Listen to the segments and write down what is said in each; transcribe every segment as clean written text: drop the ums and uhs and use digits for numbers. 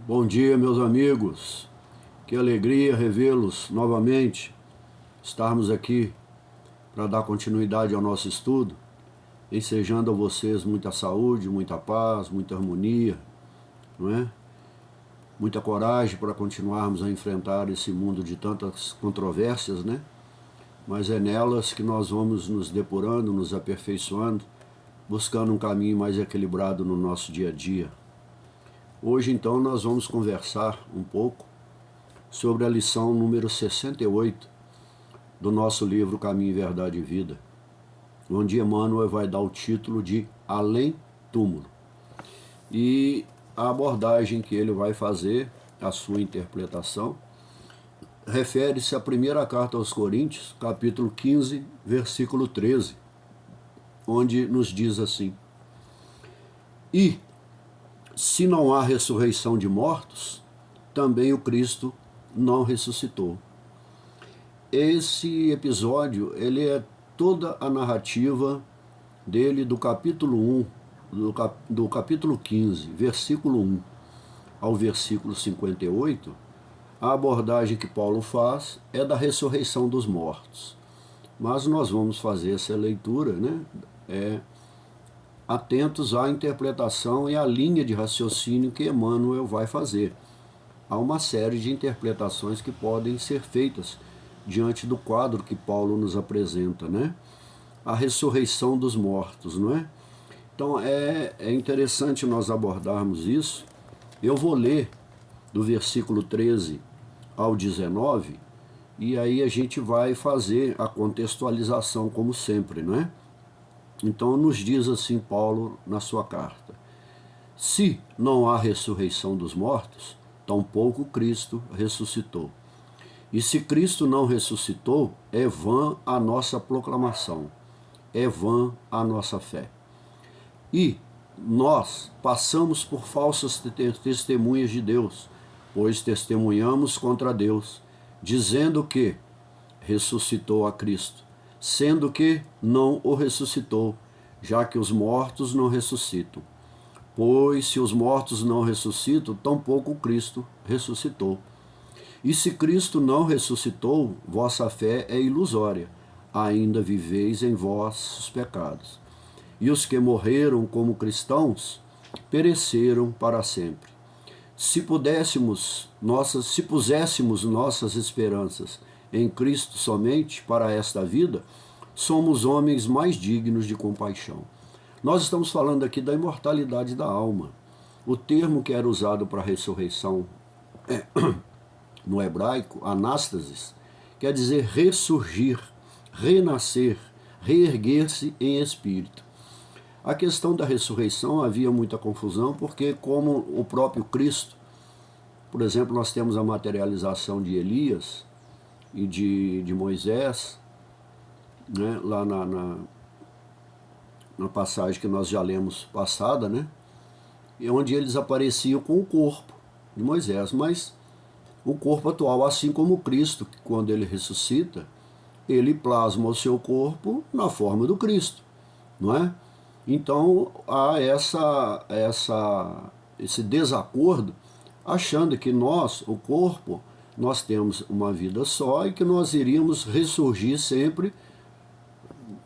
Bom dia, meus amigos. Que alegria revê-los novamente, estarmos aqui para dar continuidade ao nosso estudo, ensejando a vocês muita saúde, muita paz, muita harmonia, não é? Muita coragem para continuarmos a enfrentar esse mundo de tantas controvérsias, né? Mas é nelas que nós vamos nos depurando, nos aperfeiçoando, buscando um caminho mais equilibrado no nosso dia a dia. Hoje, então, nós vamos conversar um pouco sobre a lição número 68 do nosso livro Caminho, Verdade e Vida, onde Emmanuel vai dar o título de Além Túmulo. E a abordagem que ele vai fazer, a sua interpretação, refere-se à primeira carta aos Coríntios, capítulo 15, versículo 13, onde nos diz assim: E, se não há ressurreição de mortos, também o Cristo não ressuscitou. Esse episódio, ele é toda a narrativa dele do capítulo 1, do capítulo 15, versículo 1 ao versículo 58, a abordagem que Paulo faz é da ressurreição dos mortos. Mas nós vamos fazer essa leitura, né? Atentos à interpretação e à linha de raciocínio que Emmanuel vai fazer. Há uma série de interpretações que podem ser feitas diante do quadro que Paulo nos apresenta, né? A ressurreição dos mortos, não é? Então é interessante nós abordarmos isso. Eu vou ler do versículo 13 ao 19, e aí a gente vai fazer a contextualização como sempre, não é? Então nos diz assim Paulo na sua carta: se não há ressurreição dos mortos, tampouco Cristo ressuscitou. E se Cristo não ressuscitou, é vã a nossa proclamação, é vã a nossa fé. E nós passamos por falsas testemunhas de Deus, pois testemunhamos contra Deus, dizendo que ressuscitou a Cristo, sendo que não o ressuscitou, já que os mortos não ressuscitam. Pois se os mortos não ressuscitam, tampouco Cristo ressuscitou. E se Cristo não ressuscitou, vossa fé é ilusória, ainda viveis em vossos pecados. E os que morreram como cristãos pereceram para sempre. Se puséssemos nossas esperanças em Cristo somente para esta vida, somos homens mais dignos de compaixão. Nós estamos falando aqui da imortalidade da alma. O termo que era usado para a ressurreição no hebraico, anástasis, quer dizer ressurgir, renascer, reerguer-se em espírito. A questão da ressurreição havia muita confusão, porque como o próprio Cristo, por exemplo, nós temos a materialização de Elias e de Moisés, né, lá na passagem que nós já lemos passada, né, onde eles apareciam com o corpo de Moisés, mas o corpo atual, assim como Cristo, quando ele ressuscita, ele plasma o seu corpo na forma do Cristo, não é? Então há esse desacordo, achando que nós, o corpo, nós temos uma vida só e que nós iríamos ressurgir sempre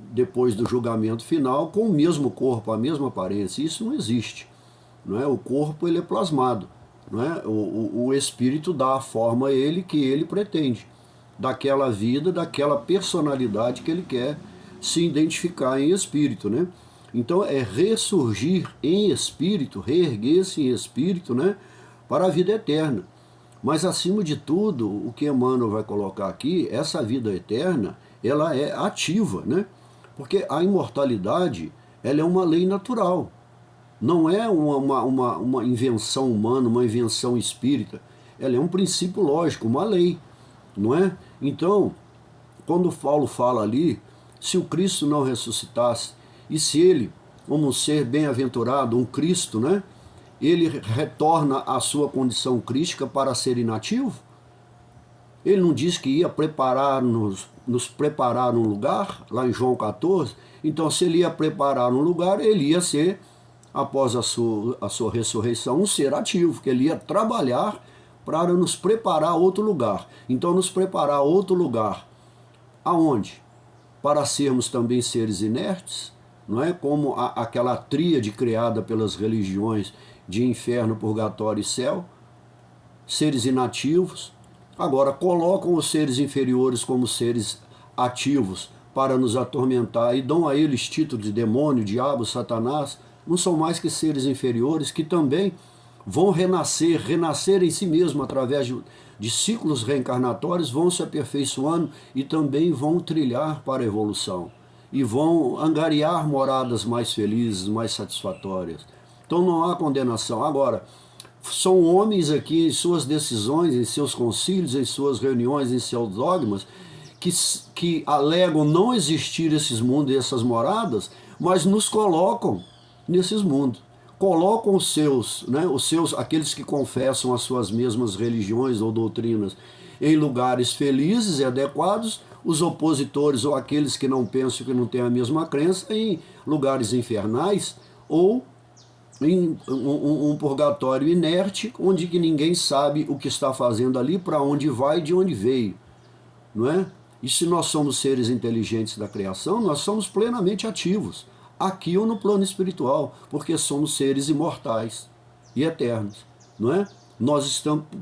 depois do julgamento final com o mesmo corpo, a mesma aparência. Isso não existe, não é? O corpo, ele é plasmado, não é? O espírito dá a forma a ele que ele pretende, daquela vida, daquela personalidade que ele quer se identificar em espírito, né? Então é ressurgir em espírito, reerguer-se em espírito, né, para a vida eterna. Mas acima de tudo, o que Emmanuel vai colocar aqui, essa vida eterna, ela é ativa, né? Porque a imortalidade, ela é uma lei natural. Não é uma invenção humana, uma invenção espírita. Ela é um princípio lógico, uma lei, não é? Então, quando Paulo fala ali, se o Cristo não ressuscitasse, e se ele, como um ser bem-aventurado, um Cristo, né, ele retorna à sua condição crística para ser inativo? Ele não diz que ia nos preparar num lugar, lá em João 14? Então, se ele ia preparar num lugar, ele ia ser após a sua ressurreição, um ser ativo, que ele ia trabalhar para nos preparar outro lugar. Então, nos preparar outro lugar, aonde? Para sermos também seres inertes, não é? Como aquela tríade criada pelas religiões de inferno, purgatório e céu, seres inativos. Agora, colocam os seres inferiores como seres ativos para nos atormentar e dão a eles título de demônio, diabo, Satanás. Não são mais que seres inferiores que também vão renascer em si mesmo através de ciclos reencarnatórios, vão se aperfeiçoando e também vão trilhar para a evolução. E vão angariar moradas mais felizes, mais satisfatórias. Então não há condenação. Agora, são homens aqui em suas decisões, em seus concílios, em suas reuniões, em seus dogmas, que alegam não existir esses mundos e essas moradas, mas nos colocam nesses mundos. Colocam os seus, aqueles que confessam as suas mesmas religiões ou doutrinas, em lugares felizes e adequados, os opositores ou aqueles que não pensam, que não têm a mesma crença, em lugares infernais ou em um purgatório inerte, onde que ninguém sabe o que está fazendo ali, para onde vai e de onde veio, não é? E se nós somos seres inteligentes da criação, nós somos plenamente ativos, aqui ou no plano espiritual, porque somos seres imortais e eternos, não é?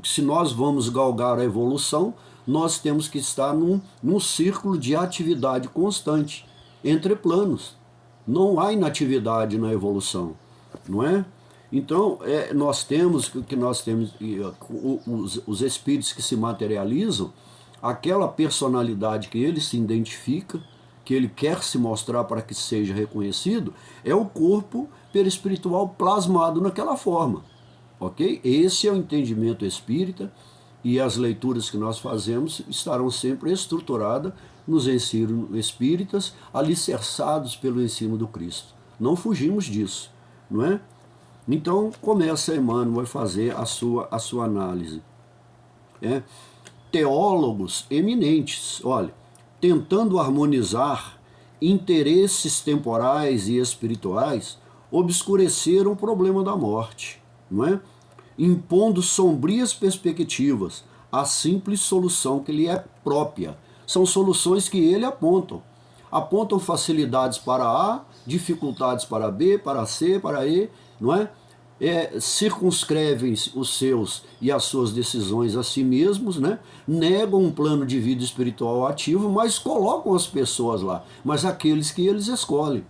Se nós vamos galgar a evolução, nós temos que estar num círculo de atividade constante entre planos. Não há inatividade na evolução, não é? Então, nós temos os espíritos que se materializam, aquela personalidade que ele se identifica, que ele quer se mostrar para que seja reconhecido, é o corpo perispiritual plasmado naquela forma, ok? Esse é o entendimento espírita, e as leituras que nós fazemos estarão sempre estruturadas nos ensinos espíritas, alicerçados pelo ensino do Cristo. Não fugimos disso, não é? Então, começa Emmanuel a fazer a sua análise. Teólogos eminentes, olha, tentando harmonizar interesses temporais e espirituais, obscureceram o problema da morte, não é? Impondo sombrias perspectivas à simples solução que lhe é própria. São soluções que ele apontam. Apontam facilidades para A, dificuldades para B, para C, para E, não é? Circunscrevem os seus e as suas decisões a si mesmos, né? Negam um plano de vida espiritual ativo, mas colocam as pessoas lá, mas aqueles que eles escolhem.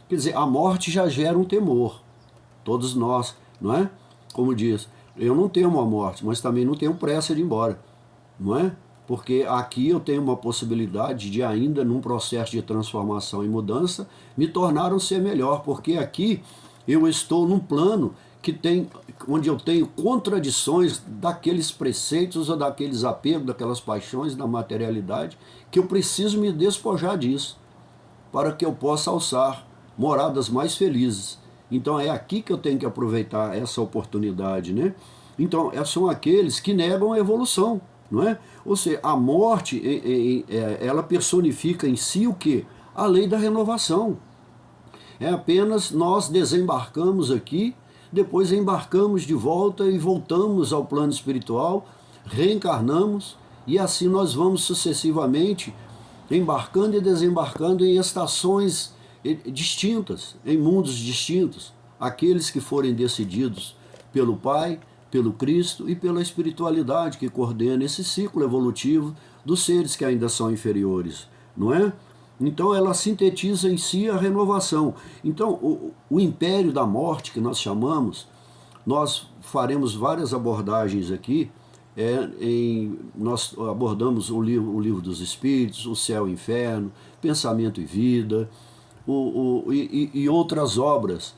Quer dizer, a morte já gera um temor. Todos nós, não é? Como diz, eu não temo a morte, mas também não tenho pressa de ir embora, não é? Porque aqui eu tenho uma possibilidade de ainda, num processo de transformação e mudança, me tornar um ser melhor, porque aqui eu estou num plano onde eu tenho contradições daqueles preceitos ou daqueles apegos, daquelas paixões, da materialidade, que eu preciso me despojar disso, para que eu possa alçar moradas mais felizes. Então é aqui que eu tenho que aproveitar essa oportunidade, né? Então, são aqueles que negam a evolução, não é? Ou seja, a morte, ela personifica em si o quê? A lei da renovação. É apenas nós desembarcamos aqui, depois embarcamos de volta e voltamos ao plano espiritual, reencarnamos, e assim nós vamos sucessivamente embarcando e desembarcando em estações distintas, em mundos distintos, aqueles que forem decididos pelo Pai, pelo Cristo e pela espiritualidade que coordena esse ciclo evolutivo dos seres que ainda são inferiores, não é? Então ela sintetiza em si a renovação. Então o império da morte que nós chamamos, nós faremos várias abordagens aqui, nós abordamos o livro dos Espíritos, o Céu e o Inferno, Pensamento e Vida, e outras obras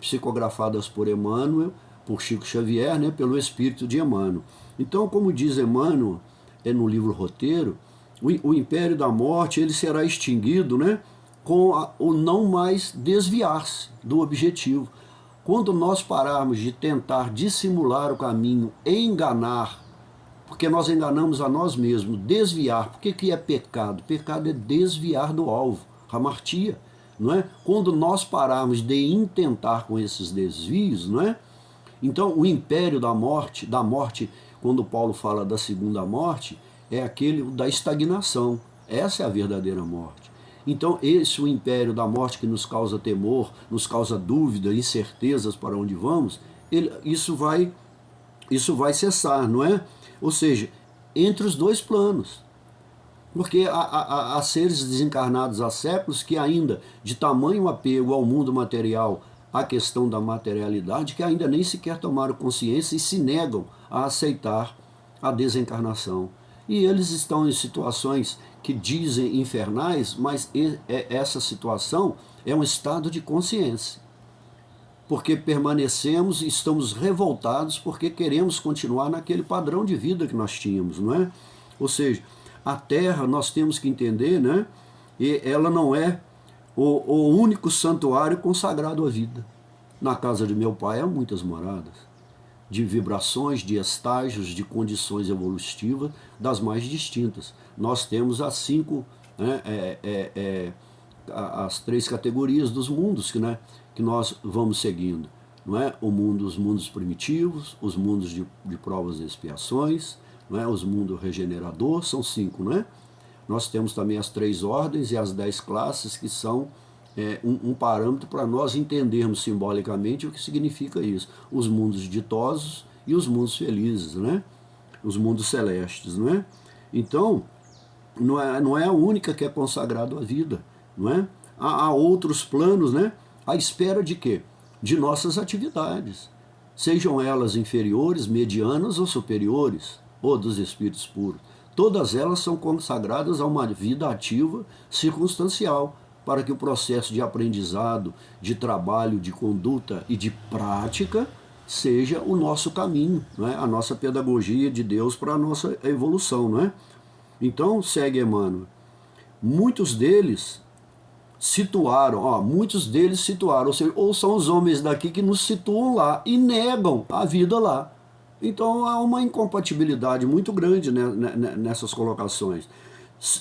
psicografadas por Emmanuel, por Chico Xavier, né, pelo Espírito de Emmanuel. Então, como diz Emmanuel no livro Roteiro, o império da morte ele será extinguido, né, com o não mais desviar-se do objetivo. Quando nós pararmos de tentar dissimular o caminho, enganar, porque nós enganamos a nós mesmos, desviar. Por que é pecado? Pecado é desviar do alvo, hamartia. não é? Quando nós pararmos de intentar com esses desvios, não é? Então, o império da morte, quando Paulo fala da segunda morte, é aquele da estagnação. Essa é a verdadeira morte. Então, esse o império da morte que nos causa temor, nos causa dúvida, incertezas para onde vamos, isso vai cessar, não é? Ou seja, entre os dois planos. Porque há seres desencarnados há séculos que ainda, de tamanho apego ao mundo material, à questão da materialidade, que ainda nem sequer tomaram consciência e se negam a aceitar a desencarnação. E eles estão em situações que dizem infernais, mas essa situação é um estado de consciência. Porque permanecemos e estamos revoltados porque queremos continuar naquele padrão de vida que nós tínhamos, não é? Ou seja, a Terra, nós temos que entender, né? E ela não é o único santuário consagrado à vida. Na casa de meu pai há muitas moradas, de vibrações, de estágios, de condições evolutivas das mais distintas. Nós temos as 5, né, as 3 categorias dos mundos que nós vamos seguindo. Não é? Os mundos primitivos, os mundos de provas e expiações, não é? Os mundos regenerador, são 5, não é? Nós temos também as 3 ordens e as 10 classes, que são um parâmetro para nós entendermos simbolicamente o que significa isso. Os mundos ditosos e os mundos felizes, né? Os mundos celestes, não é? Então, não é a única que é consagrado à vida, não é? Há outros planos, né? À espera de quê? De nossas atividades, sejam elas inferiores, medianas ou superiores, ou dos espíritos puros. Todas elas são consagradas a uma vida ativa circunstancial, para que o processo de aprendizado, de trabalho, de conduta e de prática seja o nosso caminho, não é? A nossa pedagogia de Deus para a nossa evolução, não é? Então, segue Emmanuel. Muitos deles situaram, ou seja, ou são os homens daqui que nos situam lá e negam a vida lá. Então há uma incompatibilidade muito grande, né, nessas colocações.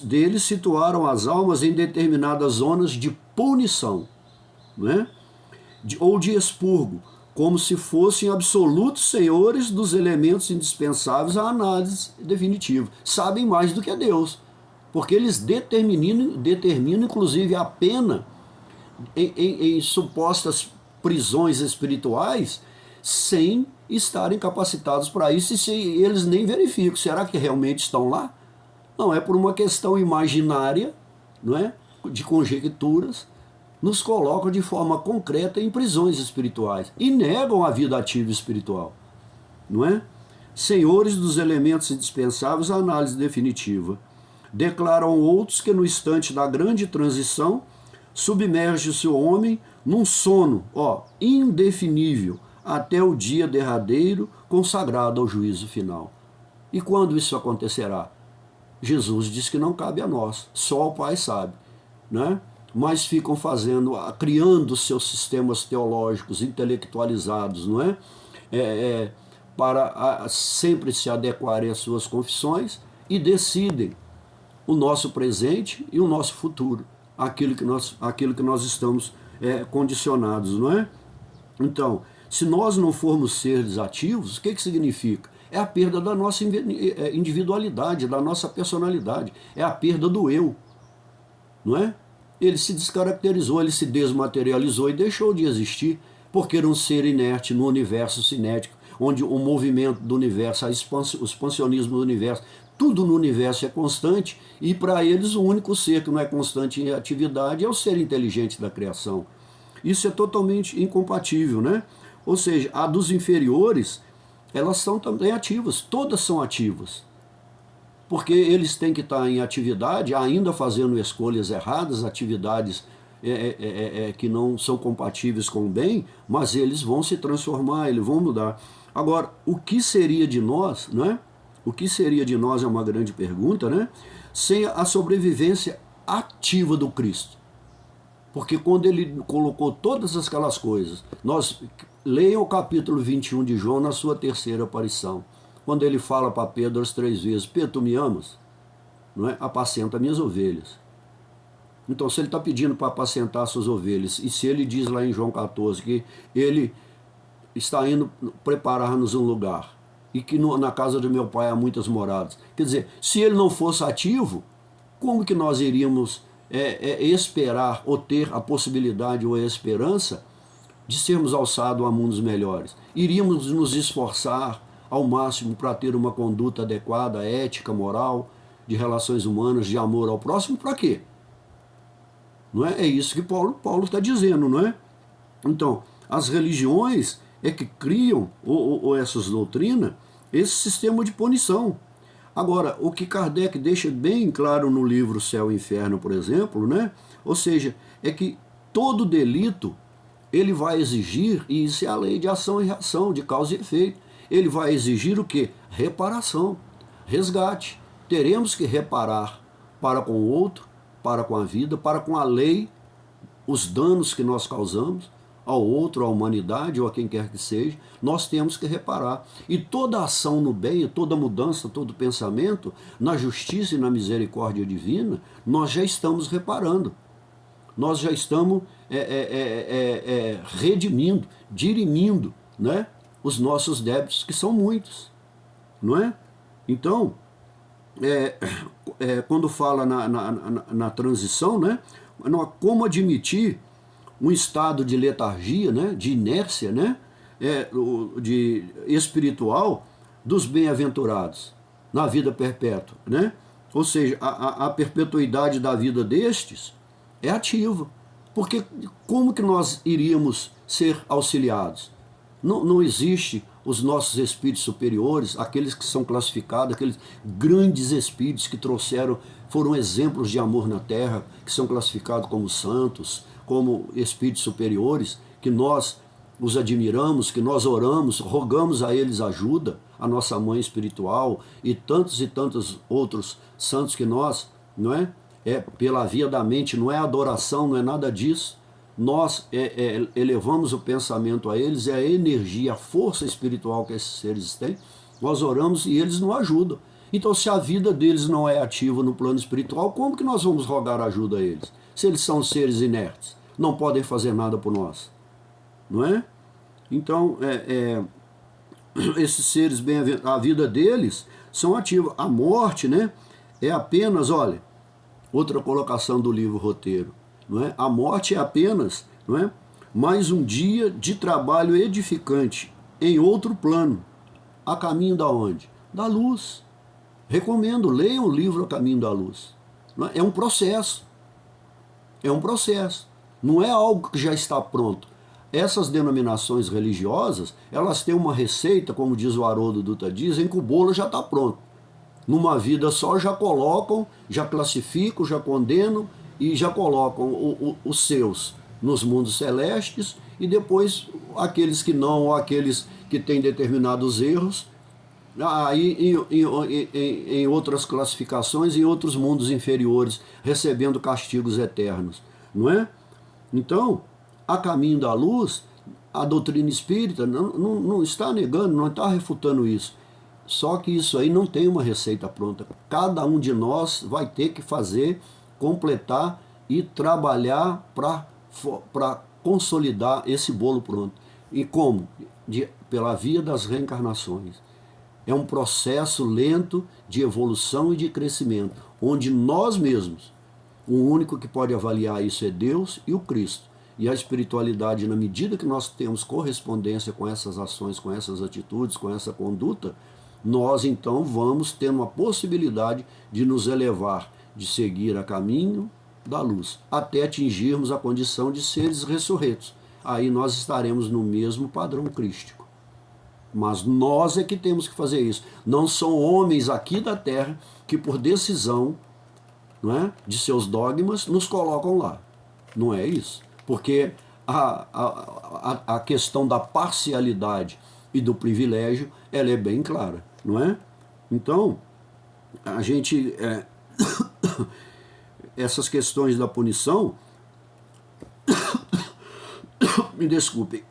Deles situaram as almas em determinadas zonas de punição, né? Ou de expurgo, como se fossem absolutos senhores dos elementos indispensáveis à análise definitiva. Sabem mais do que Deus, porque eles determinam inclusive a pena em supostas prisões espirituais, sem estarem capacitados para isso, e se eles nem verificam, será que realmente estão lá? Não, é por uma questão imaginária, não é? De conjecturas, nos colocam de forma concreta em prisões espirituais e negam a vida ativa espiritual, não é? Senhores dos elementos indispensáveis à análise definitiva. Declaram outros que no instante da grande transição submerge-se o homem num sono, indefinível, até o dia derradeiro consagrado ao juízo final. E quando isso acontecerá? Jesus diz que não cabe a nós, só o Pai sabe, né? Mas ficam criando seus sistemas teológicos intelectualizados, não é? Para sempre se adequarem às suas confissões e decidem o nosso presente e o nosso futuro, aquilo que nós estamos condicionados, não é? Então, se nós não formos seres ativos, o que significa? É a perda da nossa individualidade, da nossa personalidade, é a perda do eu, não é? Ele se descaracterizou, ele se desmaterializou e deixou de existir, porque era um ser inerte no universo cinético, onde o movimento do universo, o expansionismo do universo, tudo no universo é constante, e para eles o único ser que não é constante em atividade é o ser inteligente da criação. Isso é totalmente incompatível, né? Ou seja, a dos inferiores, elas são também ativas, todas são ativas, porque eles têm que estar em atividade, ainda fazendo escolhas erradas, atividades que não são compatíveis com o bem, mas eles vão se transformar, eles vão mudar. Agora, o que seria de nós, né? O que seria de nós é uma grande pergunta, né? Sem a sobrevivência ativa do Cristo. Porque quando ele colocou todas aquelas coisas, leiam o capítulo 21 de João na sua terceira aparição, quando ele fala para Pedro as 3 vezes, Pedro, tu me amas? Não é? Apacenta minhas ovelhas. Então, se ele está pedindo para apacentar suas ovelhas, e se ele diz lá em João 14 que ele está indo preparar-nos um lugar, e que na casa do meu pai há muitas moradas. Quer dizer, se ele não fosse ativo, como que nós iríamos esperar ou ter a possibilidade ou a esperança de sermos alçados a mundos melhores? Iríamos nos esforçar ao máximo para ter uma conduta adequada, ética, moral, de relações humanas, de amor ao próximo, para quê? Não é? É isso que Paulo está dizendo, não é? Então, as religiões é que criam, ou essas doutrinas, esse sistema de punição. Agora, o que Kardec deixa bem claro no livro Céu e Inferno, por exemplo, né? Ou seja, é que todo delito ele vai exigir, e isso é a lei de ação e reação, de causa e efeito, ele vai exigir o quê? Reparação, resgate. Teremos que reparar para com o outro, para com a vida, para com a lei, os danos que nós causamos ao outro, à humanidade ou a quem quer que seja, nós temos que reparar. E toda ação no bem, toda mudança, todo pensamento, na justiça e na misericórdia divina, nós já estamos reparando. Nós já estamos redimindo, dirimindo, né, os nossos débitos, que são muitos, não é? Então, quando fala na transição, né, como admitir um estado de letargia, né, de inércia, né, de espiritual dos bem-aventurados na vida perpétua, né? Ou seja, a perpetuidade da vida destes é ativa. Porque como que nós iríamos ser auxiliados? Não existe os nossos espíritos superiores, aqueles que são classificados, aqueles grandes espíritos que foram exemplos de amor na Terra, que são classificados como santos, como espíritos superiores, que nós os admiramos, que nós oramos, rogamos a eles ajuda, a nossa mãe espiritual e tantos outros santos que nós, não é? Pela via da mente, não é adoração, não é nada disso. Nós elevamos o pensamento a eles, é a energia, a força espiritual que esses seres têm, nós oramos e eles nos ajudam. Então, se a vida deles não é ativa no plano espiritual, como que nós vamos rogar ajuda a eles? Se eles são seres inertes, não podem fazer nada por nós, não é? Então, esses seres bem-aventurados, a vida deles são ativas. A morte, né, é apenas, olha, outra colocação do livro Roteiro, não é? A morte é apenas, não é, mais um dia de trabalho edificante em outro plano, a caminho da onde? Da luz. Recomendo, leiam o livro A Caminho da Luz. Não é? É um processo. É um processo. Não é algo que já está pronto. Essas denominações religiosas, elas têm uma receita, como diz o Haroldo Dutra Dias, em que o bolo já está pronto. Numa vida só já colocam, já classificam, já condenam e já colocam os seus nos mundos celestes e depois aqueles que não, ou aqueles que têm determinados erros, aí em outras classificações, em outros mundos inferiores, recebendo castigos eternos, não é? Então, a caminho da luz, a doutrina espírita não está negando, não está refutando isso. Só que isso aí não tem uma receita pronta. Cada um de nós vai ter que fazer, completar e trabalhar para consolidar esse bolo pronto. E como? Pela via das reencarnações. É um processo lento de evolução e de crescimento, onde nós mesmos, o único que pode avaliar isso é Deus e o Cristo. E a espiritualidade, na medida que nós temos correspondência com essas ações, com essas atitudes, com essa conduta, nós então vamos ter uma possibilidade de nos elevar, de seguir a caminho da luz, até atingirmos a condição de seres ressurretos. Aí nós estaremos no mesmo padrão crístico. Mas nós é que temos que fazer isso. Não são homens aqui da Terra que, por decisão, não é, de seus dogmas, nos colocam lá. Não é isso. Porque a questão da parcialidade e do privilégio, ela é bem clara, não é? Então, a gente... essas questões da punição, me desculpem,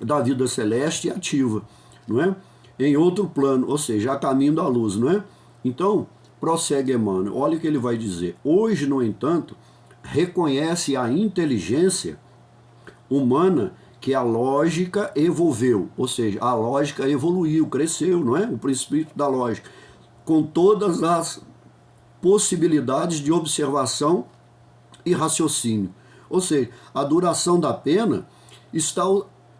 da vida celeste ativa, não é? Em outro plano, ou seja, a caminho da luz, não é? Então, prossegue Emmanuel, olha o que ele vai dizer. Hoje, no entanto, reconhece a inteligência humana que a lógica evolveu, ou seja, a lógica evoluiu, cresceu, não é? O princípio da lógica, com todas as possibilidades de observação e raciocínio. Ou seja, a duração da pena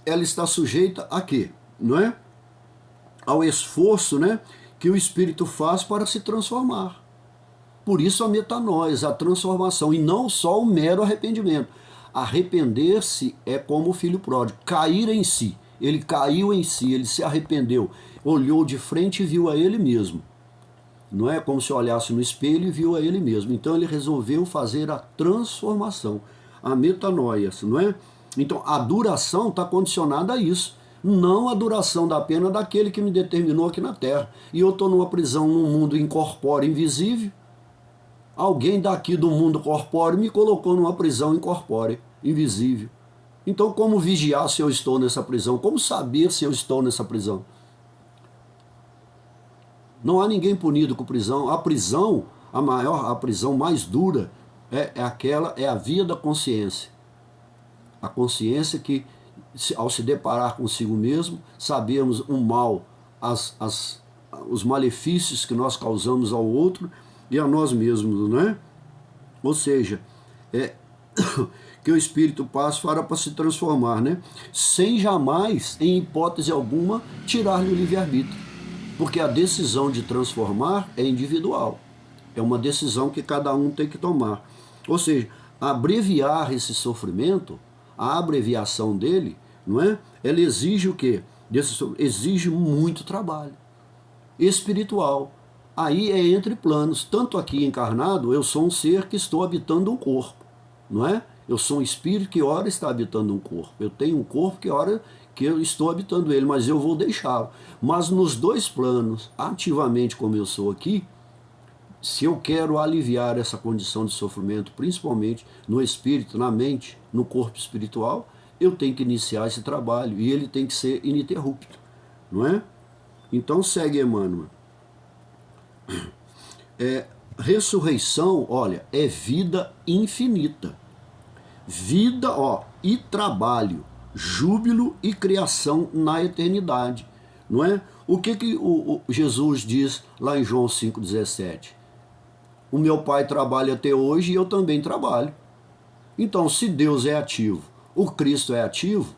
ela está sujeita a quê? Não é? Ao esforço, né, que o espírito faz para se transformar. Por isso a metanoia, a transformação, e não só o mero arrependimento. Arrepender-se é como o filho pródigo, cair em si. Ele caiu em si, ele se arrependeu, olhou de frente e viu a ele mesmo. Não é como se olhasse no espelho e viu a ele mesmo. Então ele resolveu fazer a transformação, a metanoia, não é? Então a duração está condicionada a isso, não a duração da pena daquele que me determinou aqui na Terra. E eu estou numa prisão num mundo incorpóreo, invisível. Alguém daqui do mundo corpóreo me colocou numa prisão incorpórea, invisível. Então como vigiar se eu estou nessa prisão? Como saber se eu estou nessa prisão? Não há ninguém punido com prisão. A prisão, a prisão mais dura é a via da consciência. A consciência que, ao se deparar consigo mesmo, sabemos o mal, os malefícios que nós causamos ao outro e a nós mesmos, não é? Ou seja, que o Espírito passa para se transformar, né? Sem jamais, em hipótese alguma, tirar-lhe o livre-arbítrio. Porque a decisão de transformar é individual. É uma decisão que cada um tem que tomar. Ou seja, abreviar esse sofrimento, a abreviação dele, não é? Ela exige o quê? Exige muito trabalho espiritual. Aí é entre planos. Tanto aqui encarnado, eu sou um ser que estou habitando um corpo, não é? Eu sou um espírito que ora está habitando um corpo. Eu tenho um corpo que ora que eu estou habitando ele, mas eu vou deixá-lo. Mas nos dois planos, ativamente como eu sou aqui, se eu quero aliviar essa condição de sofrimento, principalmente no espírito, na mente, no corpo espiritual, eu tenho que iniciar esse trabalho e ele tem que ser ininterrupto, não é? Então segue Emmanuel. Ressurreição, olha, é vida infinita. Vida, e trabalho, júbilo e criação na eternidade, não é? O que o Jesus diz lá em João 5,17? O meu Pai trabalha até hoje e eu também trabalho. Então, se Deus é ativo, o Cristo é ativo,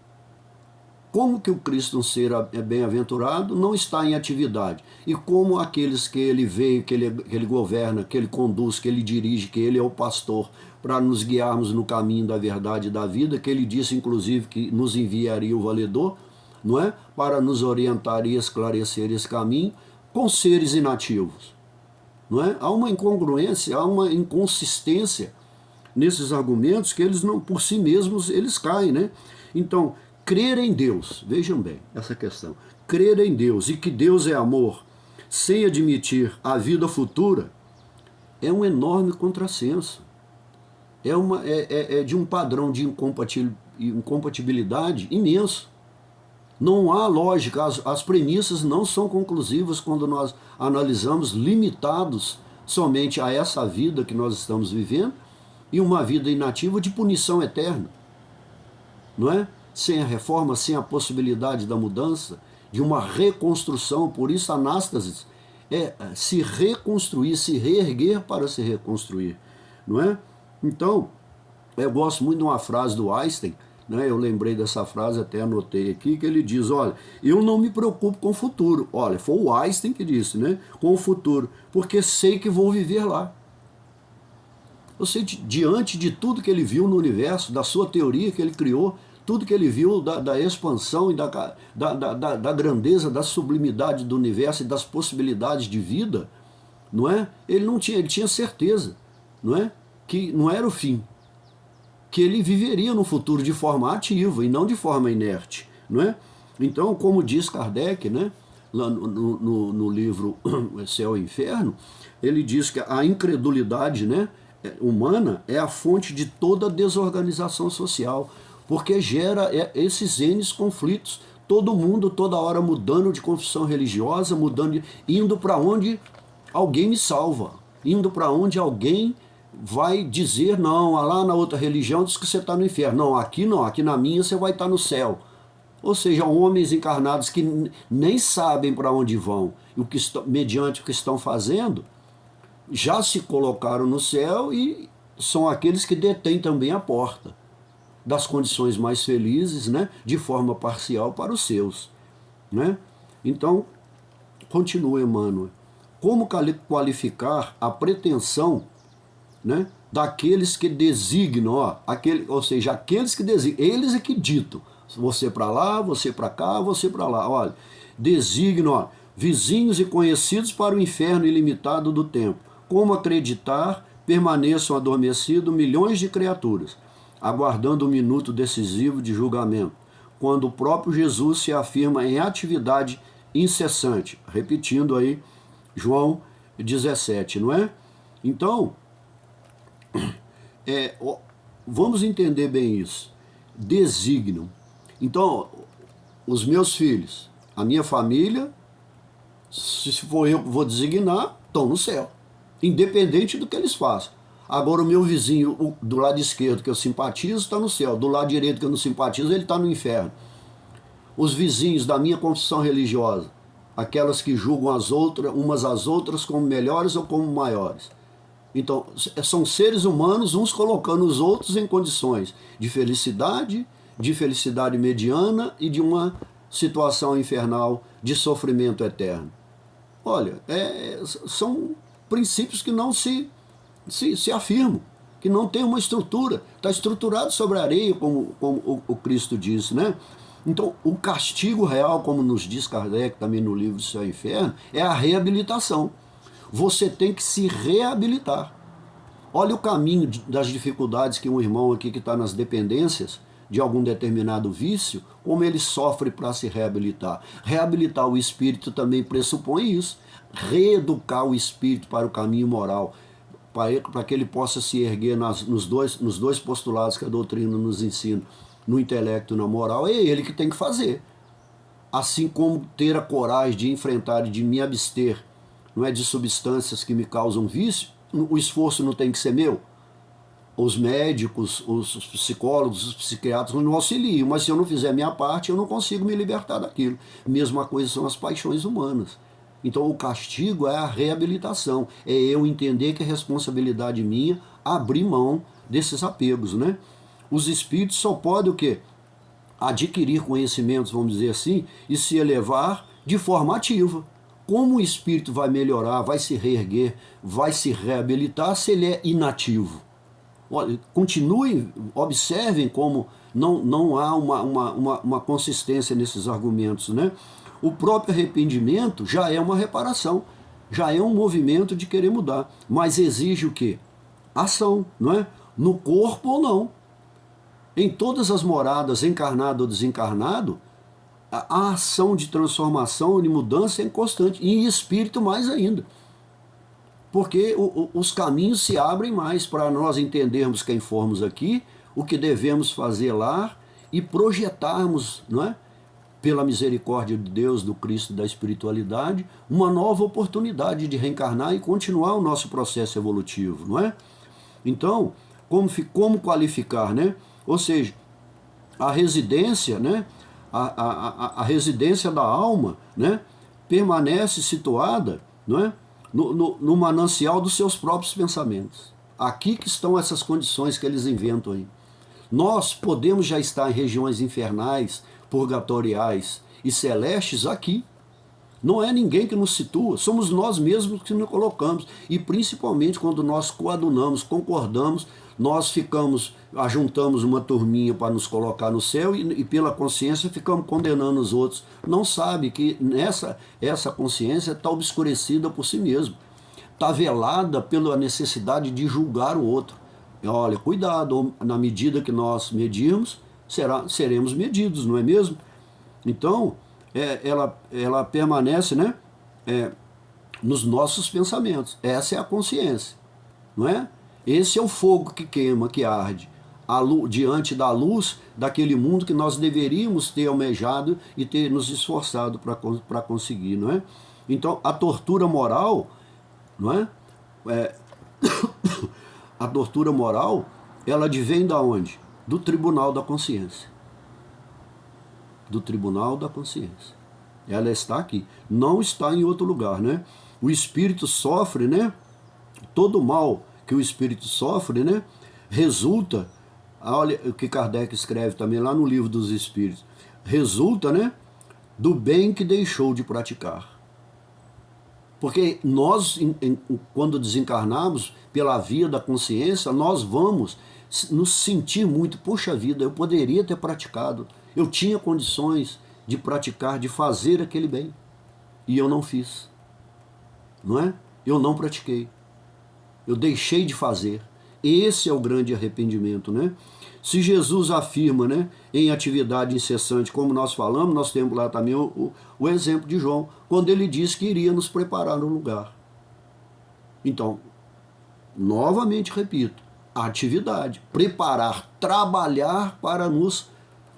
como que o Cristo, um ser bem-aventurado, não está em atividade? E como aqueles que ele veio, que ele governa, que ele conduz, que ele dirige, que ele é o pastor, para nos guiarmos no caminho da verdade e da vida, que ele disse, inclusive, que nos enviaria o valedor, não é? Para nos orientar e esclarecer esse caminho, com seres inativos. Não é? Há uma incongruência, há uma inconsistência nesses argumentos que eles não, por si mesmos, eles caem, né? Então, crer em Deus, vejam bem essa questão, crer em Deus e que Deus é amor, sem admitir a vida futura, é um enorme contrassenso. É de um padrão de incompatibilidade imenso. Não há lógica, as premissas não são conclusivas quando nós analisamos limitados somente a essa vida que nós estamos vivendo e uma vida inativa de punição eterna, não é? Sem a reforma, sem a possibilidade da mudança, de uma reconstrução. Por isso anástasis é se reconstruir, se reerguer para se reconstruir, não é? Então, eu gosto muito de uma frase do Einstein, né? Eu lembrei dessa frase, até anotei aqui, que ele diz, olha, eu não me preocupo com o futuro. Olha, foi o Einstein que disse, né? Com o futuro, porque sei que vou viver lá. Eu sei, diante de tudo que ele viu no universo, da sua teoria que ele criou, tudo que ele viu da expansão e da grandeza, da sublimidade do universo e das possibilidades de vida, não é? Ele tinha certeza, não é? Que não era o fim, que ele viveria no futuro de forma ativa e não de forma inerte, não é? Então, como diz Kardec, né, lá no livro Céu e Inferno, ele diz que a incredulidade, né, humana é a fonte de toda desorganização social, porque gera esses N conflitos, todo mundo toda hora mudando de confissão religiosa, indo para onde alguém me salva, indo para onde alguém vai dizer, não, lá na outra religião diz que você está no inferno. Não, aqui na minha você vai estar no céu. Ou seja, homens encarnados que nem sabem para onde vão, e o que estão, mediante o que estão fazendo, já se colocaram no céu e são aqueles que detêm também a porta das condições mais felizes, né, de forma parcial para os seus. Né? Então, continua Emmanuel. Como qualificar a pretensão, né, daqueles que designam, ou seja, aqueles que designam, eles é que ditam, você para lá, você para cá, você para lá, olha, designam, vizinhos e conhecidos para o inferno ilimitado do tempo. Como acreditar, permaneçam adormecidos milhões de criaturas, aguardando o minuto decisivo de julgamento, quando o próprio Jesus se afirma em atividade incessante, repetindo aí João 17, não é? Então, vamos entender bem isso. Designam. Então, os meus filhos, a minha família, se for eu que vou designar, estão no céu, independente do que eles façam. Agora o meu vizinho do lado esquerdo, que eu simpatizo, está no céu. Do lado direito, que eu não simpatizo, ele está no inferno. Os vizinhos da minha confissão religiosa, aquelas que julgam as outras, umas às outras como melhores ou como maiores. Então, são seres humanos, uns colocando os outros em condições de felicidade mediana e de uma situação infernal de sofrimento eterno. Olha, são princípios que não se afirmam, que não tem uma estrutura, está estruturado sobre a areia, como o Cristo disse, né? Então, o castigo real, como nos diz Kardec também no livro Céu e Inferno, é a reabilitação. Você tem que se reabilitar. Olha o caminho das dificuldades que um irmão aqui que está nas dependências de algum determinado vício, como ele sofre para se reabilitar. Reabilitar o espírito também pressupõe isso. Reeducar o espírito para o caminho moral, para que ele possa se erguer nos dois postulados que a doutrina nos ensina, no intelecto e na moral, é ele que tem que fazer. Assim como ter a coragem de enfrentar e de me abster, não é, de substâncias que me causam vício, o esforço não tem que ser meu. Os médicos, os psicólogos, os psiquiatras não auxiliam, mas se eu não fizer a minha parte, eu não consigo me libertar daquilo. Mesma coisa são as paixões humanas. Então o castigo é a reabilitação, é eu entender que é responsabilidade minha abrir mão desses apegos, né? Os espíritos só podem o quê? Adquirir conhecimentos, vamos dizer assim, e se elevar de forma ativa. Como o espírito vai melhorar, vai se reerguer, vai se reabilitar se ele é inativo? Olha, continuem, observem como não há uma consistência nesses argumentos, né? O próprio arrependimento já é uma reparação, já é um movimento de querer mudar, mas exige o quê? Ação, não é? No corpo ou não. Em todas as moradas, encarnado ou desencarnado, a ação de transformação, de mudança é constante, e em espírito mais ainda. Porque os caminhos se abrem mais para nós entendermos quem formos aqui, o que devemos fazer lá e projetarmos, não é? Pela misericórdia de Deus, do Cristo, da espiritualidade, uma nova oportunidade de reencarnar e continuar o nosso processo evolutivo, não é? Então, como qualificar, né? Ou seja, a residência, né? A residência da alma, né? Permanece situada, não é? No manancial dos seus próprios pensamentos. Aqui que estão essas condições que eles inventam aí. Nós podemos já estar em regiões infernais, purgatoriais e celestes aqui. Não é ninguém que nos situa, somos nós mesmos que nos colocamos. E principalmente quando nós coadunamos, concordamos, nós ajuntamos uma turminha para nos colocar no céu e pela consciência ficamos condenando os outros. Não sabe que essa consciência está obscurecida por si mesmo, está velada pela necessidade de julgar o outro. E olha, cuidado, na medida que nós medirmos, seremos medidos, não é mesmo? Então, ela permanece, né, nos nossos pensamentos. Essa é a consciência, não é? Esse é o fogo que queima, que arde, diante da luz daquele mundo que nós deveríamos ter almejado e ter nos esforçado para conseguir, não é? Então, a tortura moral, não é? A tortura moral, ela advém da onde? Do tribunal da consciência. Do tribunal da consciência. Ela está aqui, não está em outro lugar, né? O espírito sofre, né? Todo o mal que o espírito sofre, né? Resulta, olha o que Kardec escreve também lá no Livro dos Espíritos, resulta, né? Do bem que deixou de praticar. Porque nós, quando desencarnarmos, pela via da consciência, nós vamos nos sentir muito, poxa vida, eu poderia ter praticado, eu tinha condições de praticar, de fazer aquele bem, e eu não fiz, não é? Eu não pratiquei, eu deixei de fazer. Esse é o grande arrependimento, né? Se Jesus afirma, né, em atividade incessante, como nós falamos, nós temos lá também o exemplo de João, quando ele diz que iria nos preparar no lugar. Então, novamente repito, atividade, preparar, trabalhar para nos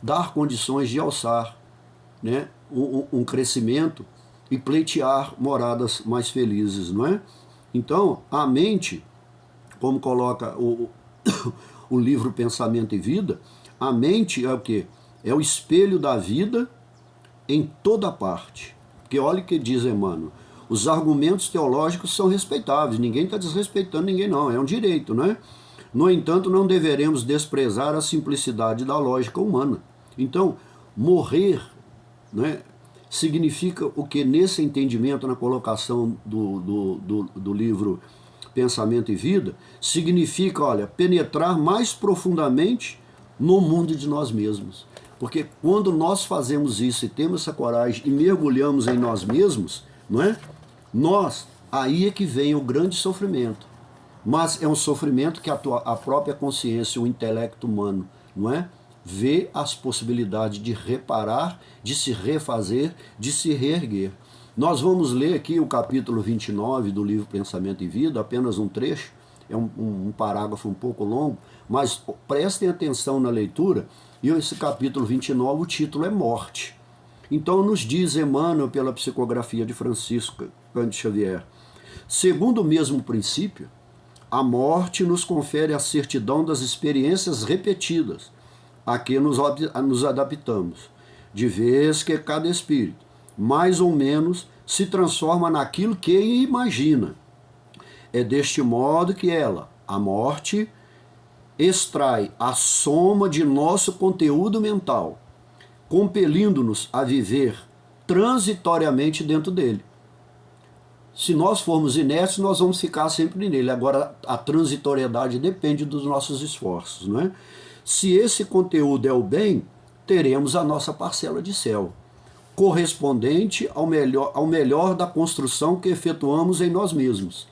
dar condições de alçar, né, um crescimento e pleitear moradas mais felizes, não é? Então, a mente, como coloca o livro Pensamento e Vida, a mente é o quê? É o espelho da vida em toda parte. Porque olha o que diz Emmanuel, os argumentos teológicos são respeitáveis, ninguém está desrespeitando ninguém não, é um direito, né? No entanto, não deveremos desprezar a simplicidade da lógica humana. Então, morrer, né, significa o que nesse entendimento, na colocação do livro Pensamento e Vida, significa, olha, penetrar mais profundamente no mundo de nós mesmos. Porque quando nós fazemos isso e temos essa coragem e mergulhamos em nós mesmos, não é? Aí é que vem o grande sofrimento. Mas é um sofrimento que a própria consciência, o intelecto humano, não é? Vê as possibilidades de reparar, de se refazer, de se reerguer. Nós vamos ler aqui o capítulo 29 do livro Pensamento e Vida, apenas um trecho, é um parágrafo um pouco longo, mas prestem atenção na leitura, e esse capítulo 29, o título é Morte. Então nos diz Emmanuel, pela psicografia de Francisco Cândido Xavier, segundo o mesmo princípio, a morte nos confere a certidão das experiências repetidas, a que nos adaptamos, de vez que cada espírito, mais ou menos, se transforma naquilo que imagina. É deste modo que ela, a morte, extrai a soma de nosso conteúdo mental, compelindo-nos a viver transitoriamente dentro dele. Se nós formos inertes, nós vamos ficar sempre nele. Agora, a transitoriedade depende dos nossos esforços, não é? Se esse conteúdo é o bem, teremos a nossa parcela de céu, correspondente ao melhor da construção que efetuamos em nós mesmos.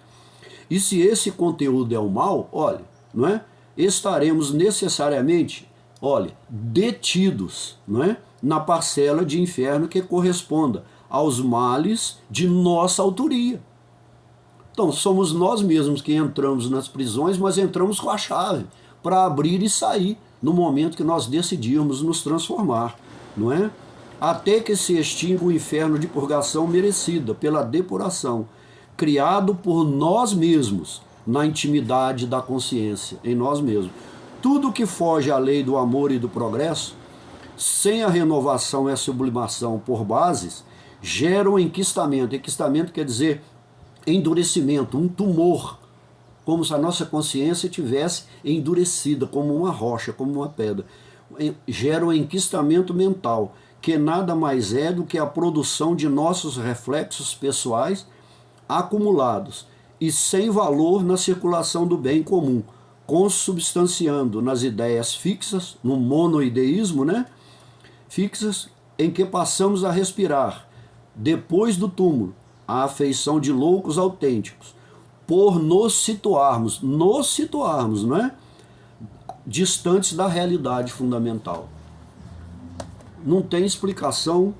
E se esse conteúdo é o mal, olha, não é? Estaremos necessariamente, olha, detidos, não é? Na parcela de inferno que corresponda aos males de nossa autoria. Então, somos nós mesmos que entramos nas prisões, mas entramos com a chave para abrir e sair no momento que nós decidirmos nos transformar, não é? Até que se extinga o inferno de purgação merecida pela depuração, criado por nós mesmos, na intimidade da consciência, em nós mesmos. Tudo que foge à lei do amor e do progresso, sem a renovação e a sublimação por bases, gera um enquistamento. Enquistamento quer dizer endurecimento, um tumor, como se a nossa consciência tivesse endurecida, como uma rocha, como uma pedra. Gera um enquistamento mental, que nada mais é do que a produção de nossos reflexos pessoais acumulados e sem valor na circulação do bem comum, consubstanciando nas ideias fixas, no monoideísmo, né? Fixas, em que passamos a respirar, depois do túmulo, a afeição de loucos autênticos, por nos situarmos, não é? Distantes da realidade fundamental. Não tem explicação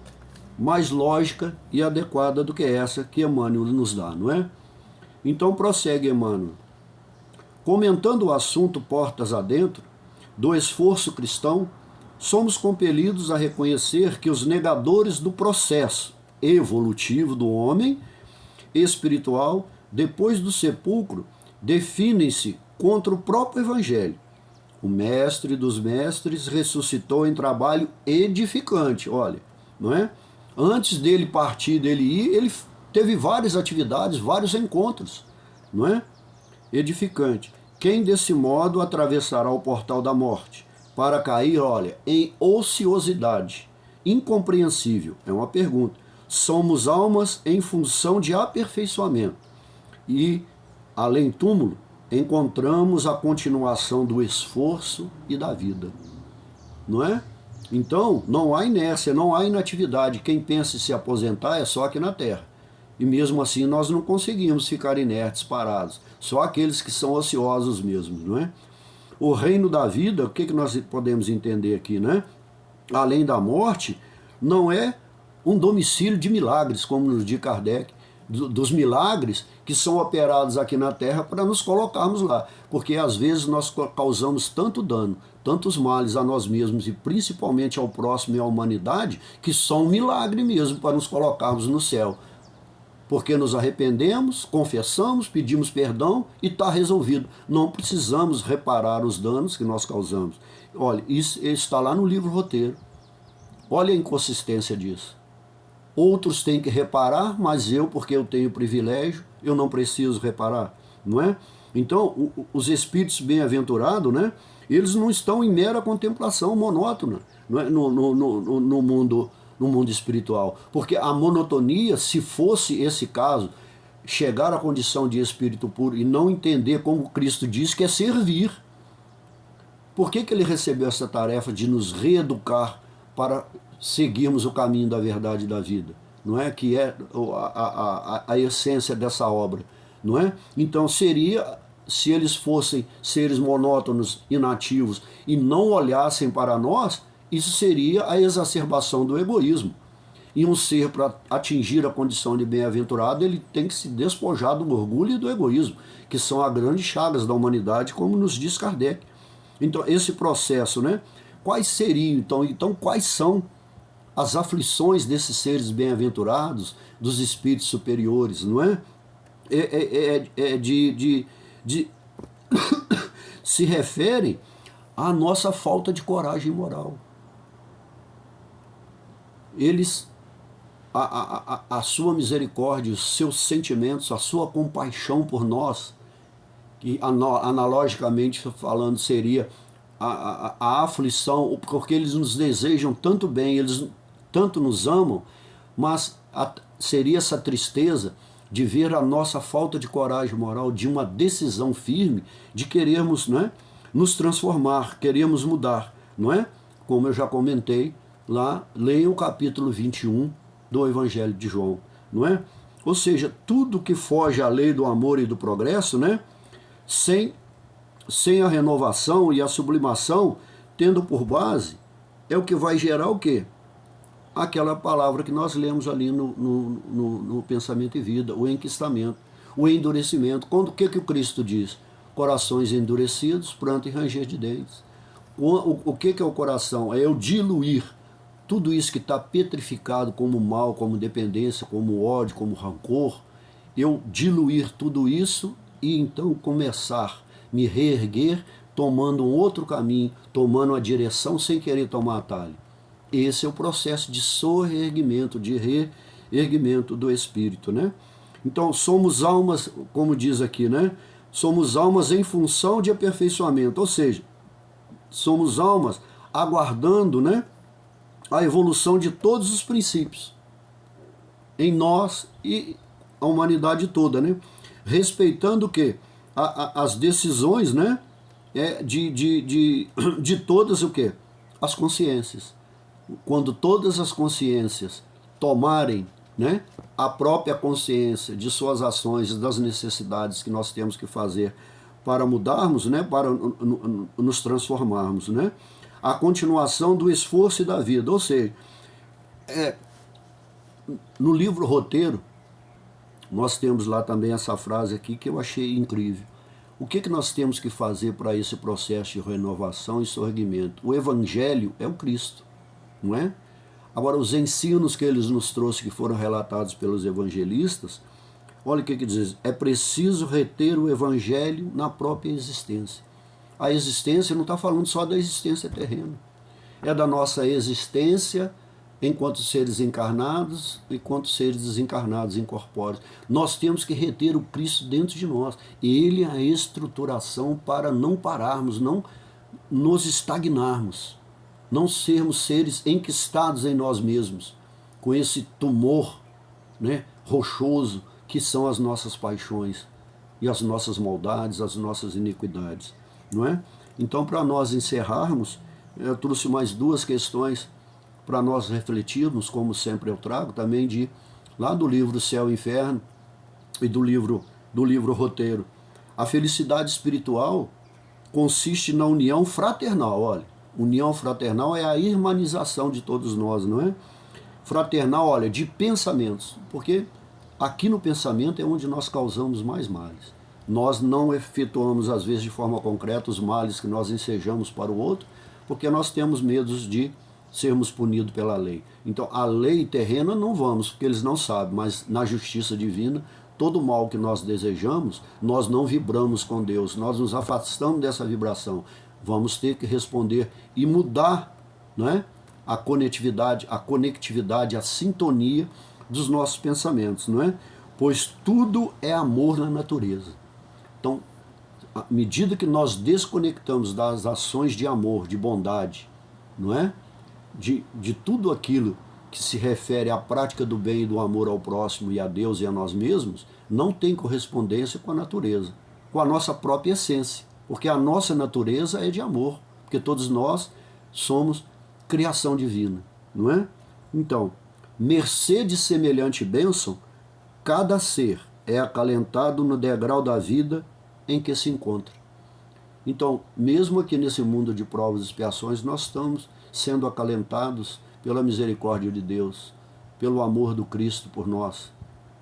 mais lógica e adequada do que essa que Emmanuel nos dá, não é? Então prossegue Emmanuel. Comentando o assunto portas adentro, do esforço cristão, somos compelidos a reconhecer que os negadores do processo evolutivo do homem espiritual, depois do sepulcro, definem-se contra o próprio Evangelho. O mestre dos mestres ressuscitou em trabalho edificante, olha, não é? Antes dele partir, dele ir, ele teve várias atividades, vários encontros, não é? Edificante. Quem desse modo atravessará o portal da morte para cair, olha, em ociosidade? Incompreensível, é uma pergunta. Somos almas em função de aperfeiçoamento. E, além túmulo, encontramos a continuação do esforço e da vida. Não é? Então, não há inércia, não há inatividade. Quem pensa em se aposentar é só aqui na Terra. E mesmo assim nós não conseguimos ficar inertes, parados. Só aqueles que são ociosos mesmo, não é? O reino da vida, o que nós podemos entender aqui, né? Além da morte, não é um domicílio de milagres, como nos diz Kardec, dos milagres que são operados aqui na Terra para nos colocarmos lá. Porque às vezes nós causamos tanto dano, tantos males a nós mesmos e principalmente ao próximo e à humanidade, que são um milagre mesmo para nos colocarmos no céu. Porque nos arrependemos, confessamos, pedimos perdão e está resolvido. Não precisamos reparar os danos que nós causamos. Olha, isso está lá no livro Roteiro. Olha a inconsistência disso. Outros têm que reparar, mas eu, porque eu tenho privilégio, eu não preciso reparar, não é? Então, os espíritos bem-aventurados, né, eles não estão em mera contemplação monótona, não é? no mundo espiritual. Porque a monotonia, se fosse esse caso, chegar à condição de espírito puro e não entender como Cristo diz que é servir. Por que ele recebeu essa tarefa de nos reeducar para seguirmos o caminho da verdade e da vida? Não é? Que é a essência dessa obra. Não é? Então seria, se eles fossem seres monótonos, inativos e não olhassem para nós, isso seria a exacerbação do egoísmo. E um ser, para atingir a condição de bem-aventurado, ele tem que se despojar do orgulho e do egoísmo, que são as grandes chagas da humanidade, como nos diz Kardec. Então, esse processo, né? Quais seriam, então quais são as aflições desses seres bem-aventurados, dos espíritos superiores, não é? Se referem à nossa falta de coragem moral. Eles, a sua misericórdia, os seus sentimentos, a sua compaixão por nós, que analogicamente falando seria a aflição, porque eles nos desejam tanto bem, eles tanto nos amam, mas seria essa tristeza de ver a nossa falta de coragem moral, de uma decisão firme de querermos, né, nos transformar, queremos mudar, não é? Como eu já comentei lá, leiam o capítulo 21 do Evangelho de João, não é? Ou seja, tudo que foge à lei do amor e do progresso, né, sem a renovação e a sublimação, tendo por base, é o que vai gerar o quê? Aquela palavra que nós lemos ali no Pensamento e Vida, o enquistamento, o endurecimento. O que o Cristo diz? Corações endurecidos, pranto e ranger de dentes. O que é o coração? É o diluir tudo isso que está petrificado como mal, como dependência, como ódio, como rancor. Eu diluir tudo isso e então começar a me reerguer, tomando um outro caminho, tomando a direção sem querer tomar atalho. Esse é o processo de sorreerguimento, de reerguimento do espírito, né? Então, somos almas, como diz aqui, né? Somos almas em função de aperfeiçoamento, ou seja, somos almas aguardando, né, a evolução de todos os princípios em nós e a humanidade toda, né? Respeitando o quê? As decisões, né, de todas o quê? As consciências. Quando todas as consciências tomarem, né, a própria consciência de suas ações e das necessidades que nós temos que fazer para mudarmos, né, para nos transformarmos, né, a continuação do esforço e da vida. Ou seja, no livro Roteiro, nós temos lá também essa frase aqui que eu achei incrível. O que nós temos que fazer para esse processo de renovação e sorgimento? O Evangelho é o Cristo, não é? Agora, os ensinos que eles nos trouxeram, que foram relatados pelos evangelistas, Olha o que diz, é preciso reter o evangelho na própria existência. A existência não está falando só da existência terrena, é da nossa existência enquanto seres encarnados, enquanto seres desencarnados, incorpóreos. Nós temos que reter o Cristo dentro de nós. Ele é a estruturação para não pararmos, não nos estagnarmos, não sermos seres enquistados em nós mesmos, com esse tumor, né, rochoso, que são as nossas paixões e as nossas maldades, as nossas iniquidades, não é? Então, para nós encerrarmos, eu trouxe mais duas questões para nós refletirmos, como sempre eu trago, também lá do livro Céu e Inferno e do livro Roteiro. A felicidade espiritual consiste na união fraternal, olha, união fraternal é a irmanização de todos nós, não é? Fraternal, olha, de pensamentos, porque aqui no pensamento é onde nós causamos mais males. Nós não efetuamos, às vezes, de forma concreta, os males que nós ensejamos para o outro, porque nós temos medos de sermos punidos pela lei. Então, a lei terrena não vamos, porque eles não sabem, mas na justiça divina, todo mal que nós desejamos, nós não vibramos com Deus, nós nos afastamos dessa vibração. Vamos ter que responder e mudar, não é? A conectividade, a sintonia dos nossos pensamentos, não é? Pois tudo é amor na natureza. Então, à medida que nós desconectamos das ações de amor, de bondade, não é? De tudo aquilo que se refere à prática do bem e do amor ao próximo e a Deus e a nós mesmos, não tem correspondência com a natureza, com a nossa própria essência, porque a nossa natureza é de amor, porque todos nós somos criação divina, não é? Então, mercê de semelhante bênção, cada ser é acalentado no degrau da vida em que se encontra. Então, mesmo aqui nesse mundo de provas e expiações, nós estamos sendo acalentados pela misericórdia de Deus, pelo amor do Cristo por nós,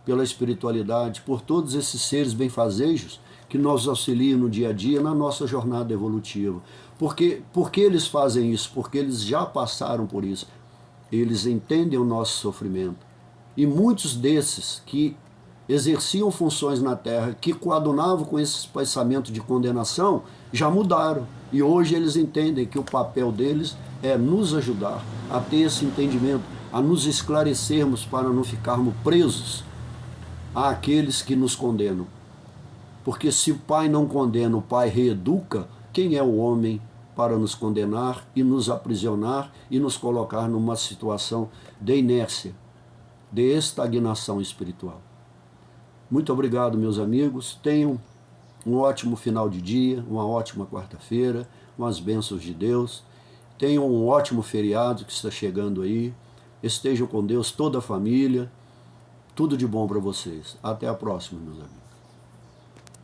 pela espiritualidade, por todos esses seres benfazejos que nos auxiliam no dia a dia, na nossa jornada evolutiva. Por que eles fazem isso? Porque eles já passaram por isso. Eles entendem o nosso sofrimento. E muitos desses que exerciam funções na Terra, que coadunavam com esse pensamento de condenação, já mudaram. E hoje eles entendem que o papel deles é nos ajudar a ter esse entendimento, a nos esclarecermos para não ficarmos presos àqueles que nos condenam. Porque se o Pai não condena, o Pai reeduca, quem é o homem para nos condenar e nos aprisionar e nos colocar numa situação de inércia, de estagnação espiritual? Muito obrigado, meus amigos. Tenham um ótimo final de dia, uma ótima quarta-feira, com as bênçãos de Deus. Tenham um ótimo feriado que está chegando aí. Estejam com Deus, toda a família. Tudo de bom para vocês. Até a próxima, meus amigos.